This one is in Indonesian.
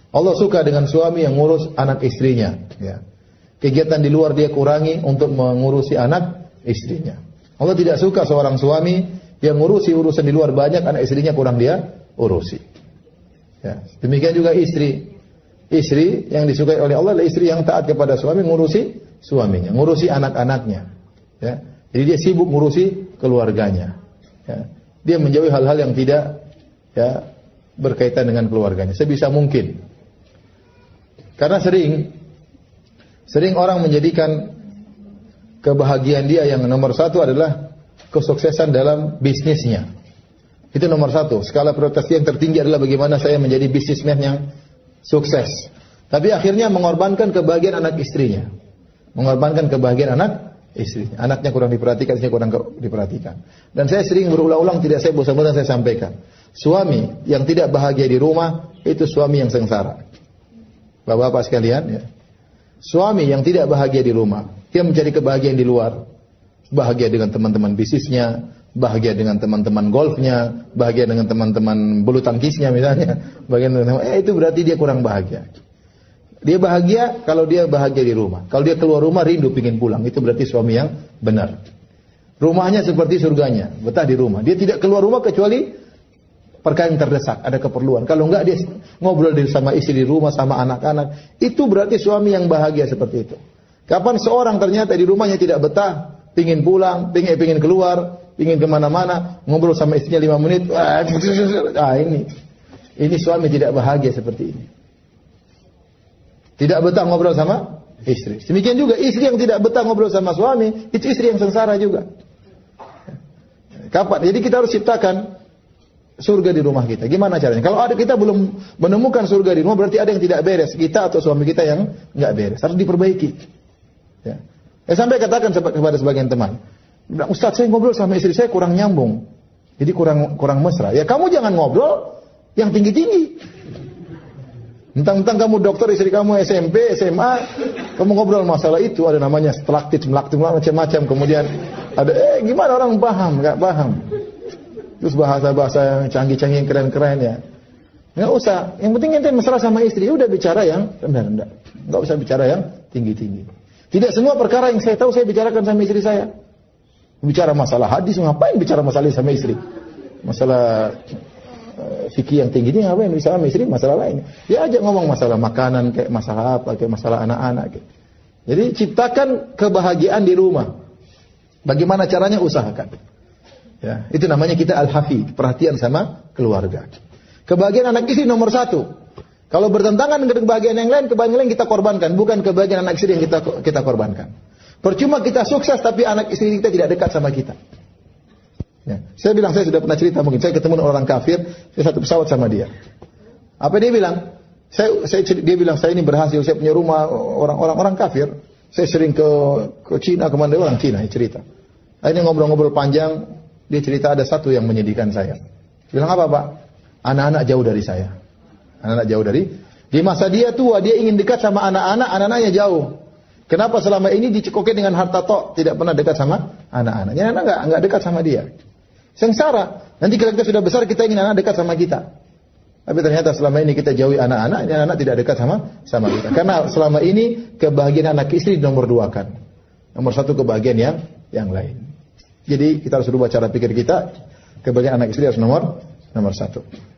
Allah suka dengan suami yang ngurus anak istrinya. Ya. Kegiatan di luar dia kurangi untuk mengurusi anak istrinya. Allah tidak suka seorang suami yang ngurusi urusan di luar banyak, anak istrinya kurang dia urusi. Ya. Demikian juga istri. Istri yang disukai oleh Allah adalah istri yang taat kepada suami, ngurusi suaminya, ngurusi anak-anaknya. Ya. Jadi dia sibuk ngurusi keluarganya. Ya. Dia menjauhi hal-hal yang tidak berkaitan dengan keluarganya sebisa mungkin. Karena sering orang menjadikan kebahagiaan dia yang nomor satu adalah kesuksesan dalam bisnisnya. Itu nomor satu. Skala prioritas yang tertinggi adalah bagaimana saya menjadi bisnismen yang sukses. Tapi akhirnya mengorbankan kebahagiaan anak istrinya. Mengorbankan kebahagiaan anak istrinya. Anaknya kurang diperhatikan, istrinya kurang diperhatikan. Dan saya sering berulang-ulang, tidak saya bosan-bosan saya sampaikan. Suami yang tidak bahagia di rumah, itu suami yang sengsara. Bapak-bapak sekalian, ya. Suami yang tidak bahagia di rumah, dia mencari kebahagiaan di luar. Bahagia dengan teman-teman bisnisnya, bahagia dengan teman-teman golfnya, bahagia dengan teman-teman bulu tangkisnya misalnya. Itu berarti dia kurang bahagia. Dia bahagia kalau dia bahagia di rumah. Kalau dia keluar rumah rindu pingin pulang. Itu berarti suami yang benar. Rumahnya seperti surganya, betah di rumah. Dia tidak keluar rumah kecuali perkara yang terdesak, ada keperluan. Kalau enggak dia ngobrol sama istri di rumah, sama anak-anak. Itu berarti suami yang bahagia seperti itu. Kapan seorang ternyata di rumahnya tidak betah, pingin pulang, pingin keluar, pingin kemana-mana, ngobrol sama istrinya 5 menit, ini suami tidak bahagia seperti ini. Tidak betah ngobrol sama istri. Demikian juga istri yang tidak betah ngobrol sama suami, itu istri yang sengsara juga. Kapan? Jadi kita harus ciptakan surga di rumah kita. Gimana caranya? Kalau ada kita belum menemukan surga di rumah, berarti ada yang tidak beres. Kita atau suami kita yang nggak beres. Harus diperbaiki. Ya. Sampai katakan kepada sebagian teman, Ustaz, saya ngobrol sama istri saya kurang nyambung. Jadi kurang mesra. Ya kamu jangan ngobrol yang tinggi-tinggi. Mentang-mentang kamu dokter, istri kamu SMP, SMA, kamu ngobrol masalah itu, ada namanya stalaktit, macam-macam. Kemudian ada, gimana orang paham? Nggak paham. Terus bahasa-bahasa yang canggih-canggih, keren-keren ya. Nggak usah. Yang penting ente mesra sama istri, udah bicara yang rendah-rendah. Nggak usah bicara yang tinggi-tinggi. Tidak semua perkara yang saya tahu saya bicarakan sama istri saya. Bicara masalah hadis, ngapain bicara masalah sama istri? Masalah fikih yang tinggi ini ngapain bicara sama istri? Masalah lain. Dia ajak ngomong masalah makanan, kayak masalah apa, kayak masalah anak-anak. Kayak. Jadi ciptakan kebahagiaan di rumah. Bagaimana caranya? Usahakan. Ya, itu namanya kita al-hafi, perhatian sama keluarga. Kebahagiaan anak istri nomor 1. Kalau bertentangan dengan kebahagiaan yang lain kita korbankan, bukan kebahagiaan anak istri yang kita korbankan. Percuma kita sukses tapi anak istri kita tidak dekat sama kita. Ya. Saya bilang, saya sudah pernah cerita mungkin, saya ketemu orang kafir, saya satu pesawat sama dia. Apa dia bilang? Dia bilang, saya ini berhasil, saya punya rumah orang kafir. Saya sering ke Cina, kemana orang Cina, cerita. Akhirnya ngobrol-ngobrol panjang, dia cerita ada satu yang menyedihkan saya. Bilang, apa Pak? Anak-anak jauh dari saya. Anak-anak jauh di masa dia tua, dia ingin dekat sama anak-anaknya jauh. Kenapa selama ini dicekokin dengan harta tok, tidak pernah dekat sama anak-anaknya? Anak enggak dekat sama dia. Sengsara. Nanti kalau kita sudah besar, kita ingin anak dekat sama kita. Tapi ternyata selama ini kita jauhi anak-anak, ini anak tidak dekat sama kita. Karena selama ini kebahagiaan anak istri nomor 2 kan. Nomor 1 kebahagiaan yang lain. Jadi kita harus rubah cara pikir kita. Kebahagiaan anak istri harus nomor 1.